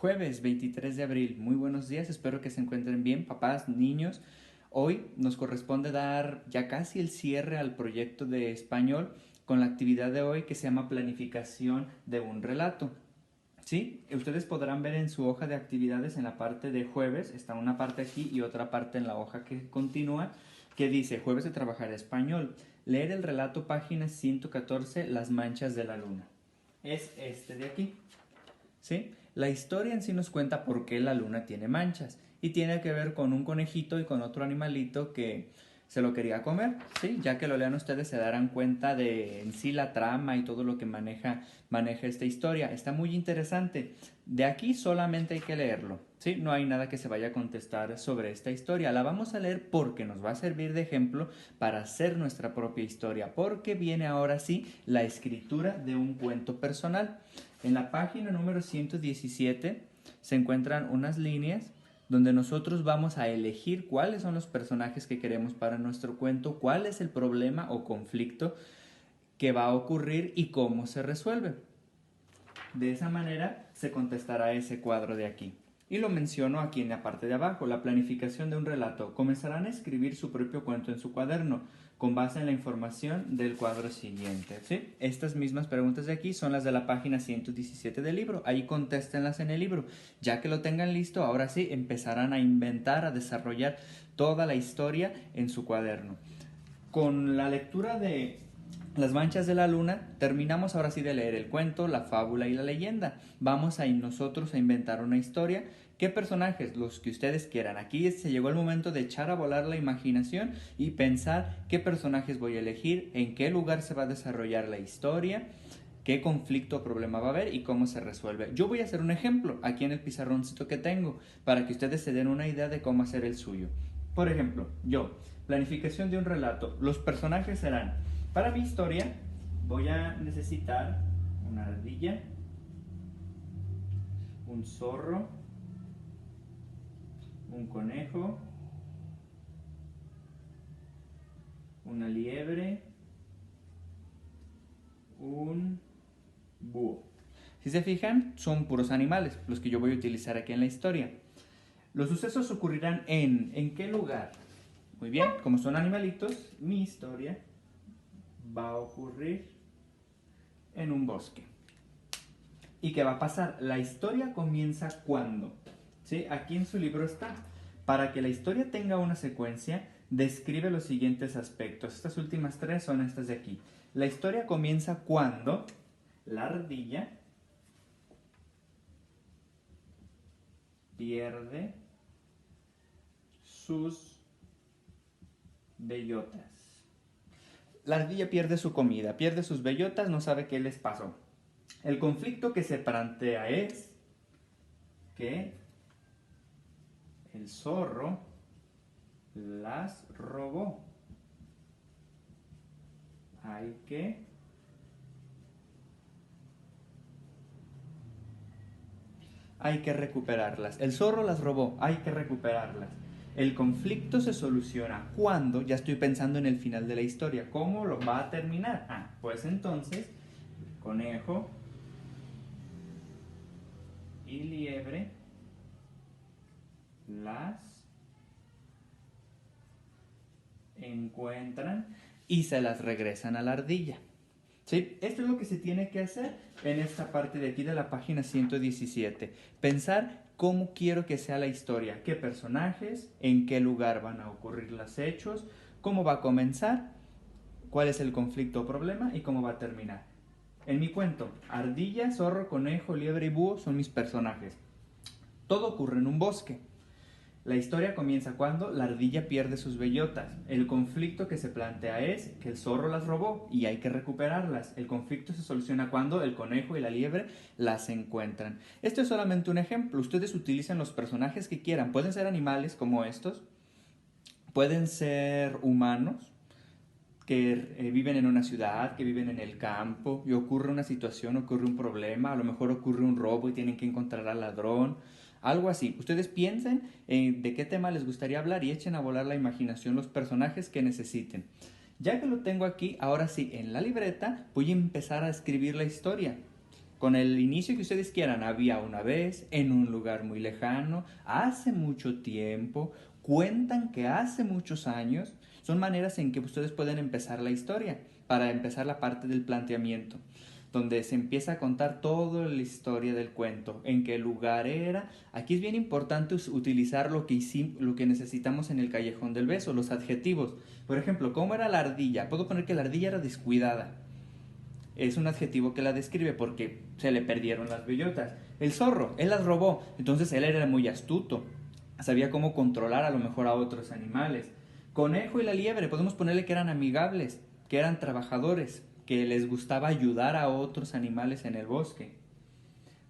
Jueves 23 de abril, muy buenos días, espero que se encuentren bien, papás, niños. Hoy nos corresponde dar ya casi el cierre al proyecto de español con la actividad de hoy que se llama planificación de un relato. Sí, ustedes podrán ver en su hoja de actividades en la parte de jueves, está una parte aquí y otra parte en la hoja que continúa, que dice jueves de trabajar español. Leer el relato página 114, Las manchas de la luna. Es este de aquí. ¿Sí? La historia en sí nos cuenta por qué la luna tiene manchas y tiene que ver con un conejito y con otro animalito que se lo quería comer, ¿sí? Ya que lo lean ustedes se darán cuenta de en sí la trama y todo lo que maneja esta historia. Está muy interesante. De aquí solamente hay que leerlo, ¿sí? No hay nada que se vaya a contestar sobre esta historia. La vamos a leer porque nos va a servir de ejemplo para hacer nuestra propia historia, porque viene ahora sí la escritura de un cuento personal. En la página número 117 se encuentran unas líneas donde nosotros vamos a elegir cuáles son los personajes que queremos para nuestro cuento, cuál es el problema o conflicto que va a ocurrir y cómo se resuelve. De esa manera se contestará ese cuadro de aquí. Y lo menciono aquí en la parte de abajo, la planificación de un relato. Comenzarán a escribir su propio cuento en su cuaderno, con base en la información del cuadro siguiente. ¿Sí? Estas mismas preguntas de aquí son las de la página 117 del libro. Ahí contéstenlas en el libro. Ya que lo tengan listo, ahora sí empezarán a inventar, a desarrollar toda la historia en su cuaderno. Con la lectura de Las manchas de la luna, terminamos ahora sí de leer el cuento, la fábula y la leyenda. Vamos a ir nosotros a inventar una historia. ¿Qué personajes? Los que ustedes quieran. Aquí se llegó el momento de echar a volar la imaginación y pensar qué personajes voy a elegir, en qué lugar se va a desarrollar la historia, qué conflicto o problema va a haber y cómo se resuelve. Yo voy a hacer un ejemplo aquí en el pizarroncito que tengo para que ustedes se den una idea de cómo hacer el suyo. Por ejemplo, yo, planificación de un relato. Los personajes serán, para mi historia, voy a necesitar una ardilla, un zorro, un conejo, una liebre, un búho. Si se fijan, son puros animales los que yo voy a utilizar aquí en la historia. Los sucesos ocurrirán ¿en qué lugar? Muy bien, como son animalitos, mi historia va a ocurrir en un bosque. ¿Y qué va a pasar? La historia comienza cuando, ¿sí? Aquí en su libro está. Para que la historia tenga una secuencia, describe los siguientes aspectos. Estas últimas tres son estas de aquí. La historia comienza cuando la ardilla pierde sus bellotas. La ardilla pierde su comida, pierde sus bellotas, no sabe qué les pasó. El conflicto que se plantea es que el zorro las robó. Hay que recuperarlas. El zorro las robó, hay que recuperarlas. El conflicto se soluciona cuando, ya estoy pensando en el final de la historia, ¿cómo lo va a terminar? Pues entonces, conejo y liebre las encuentran y se las regresan a la ardilla. ¿Sí? Esto es lo que se tiene que hacer en esta parte de aquí de la página 117. Pensar cómo quiero que sea la historia, qué personajes, en qué lugar van a ocurrir los hechos, cómo va a comenzar, cuál es el conflicto o problema y cómo va a terminar. En mi cuento, ardilla, zorro, conejo, liebre y búho son mis personajes. Todo ocurre en un bosque. La historia comienza cuando la ardilla pierde sus bellotas. El conflicto que se plantea es que el zorro las robó y hay que recuperarlas. El conflicto se soluciona cuando el conejo y la liebre las encuentran. Esto es solamente un ejemplo. Ustedes utilizan los personajes que quieran. Pueden ser animales como estos. Pueden ser humanos que viven en una ciudad, que viven en el campo y ocurre una situación, ocurre un problema, a lo mejor ocurre un robo y tienen que encontrar al ladrón, algo así. Ustedes piensen de qué tema les gustaría hablar y echen a volar la imaginación los personajes que necesiten. Ya que lo tengo aquí, ahora sí, en la libreta voy a empezar a escribir la historia. Con el inicio que ustedes quieran, había una vez, en un lugar muy lejano, hace mucho tiempo, cuentan que hace muchos años, son maneras en que ustedes pueden empezar la historia, para empezar la parte del planteamiento, donde se empieza a contar toda la historia del cuento, en qué lugar era. Aquí es bien importante utilizar lo que necesitamos en el Callejón del Beso, los adjetivos. Por ejemplo, ¿cómo era la ardilla? Puedo poner que la ardilla era descuidada. Es un adjetivo que la describe porque se le perdieron las bellotas. El zorro, él las robó, entonces él era muy astuto, sabía cómo controlar a lo mejor a otros animales. Conejo y la liebre, podemos ponerle que eran amigables, que eran trabajadores, que les gustaba ayudar a otros animales en el bosque.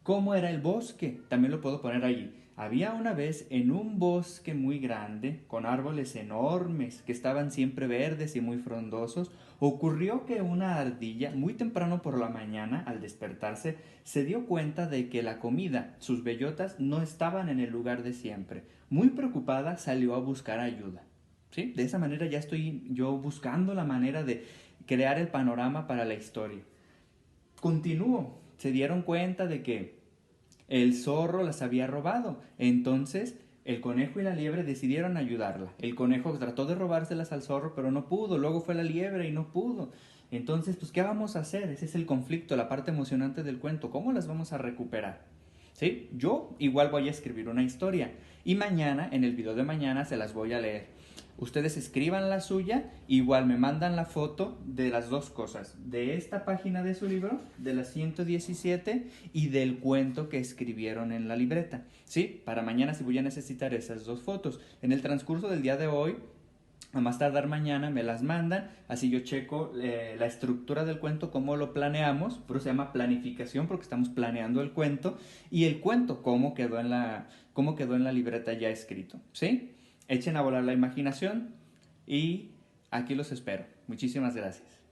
¿Cómo era el bosque? También lo puedo poner allí. Había una vez en un bosque muy grande, con árboles enormes que estaban siempre verdes y muy frondosos, ocurrió que una ardilla, muy temprano por la mañana, al despertarse, se dio cuenta de que la comida, sus bellotas, no estaban en el lugar de siempre. Muy preocupada, salió a buscar ayuda. ¿Sí? De esa manera ya estoy yo buscando la manera de crear el panorama para la historia. Continúo. Se dieron cuenta de que el zorro las había robado. Entonces el conejo y la liebre decidieron ayudarla. El conejo trató de robárselas al zorro, pero no pudo. Luego fue la liebre y no pudo. Entonces, pues, ¿qué vamos a hacer? Ese es el conflicto, la parte emocionante del cuento. ¿Cómo las vamos a recuperar? ¿Sí? Yo igual voy a escribir una historia y mañana, en el video de mañana, se las voy a leer. Ustedes escriban la suya, igual me mandan la foto de las dos cosas, de esta página de su libro, de la 117 y del cuento que escribieron en la libreta. ¿Sí? Para mañana sí voy a necesitar esas dos fotos. En el transcurso del día de hoy, a más tardar mañana me las mandan, así yo checo la estructura del cuento, cómo lo planeamos, pero se llama planificación porque estamos planeando el cuento, y el cuento, cómo quedó en la libreta ya escrito, ¿sí? Echen a volar la imaginación y aquí los espero. Muchísimas gracias.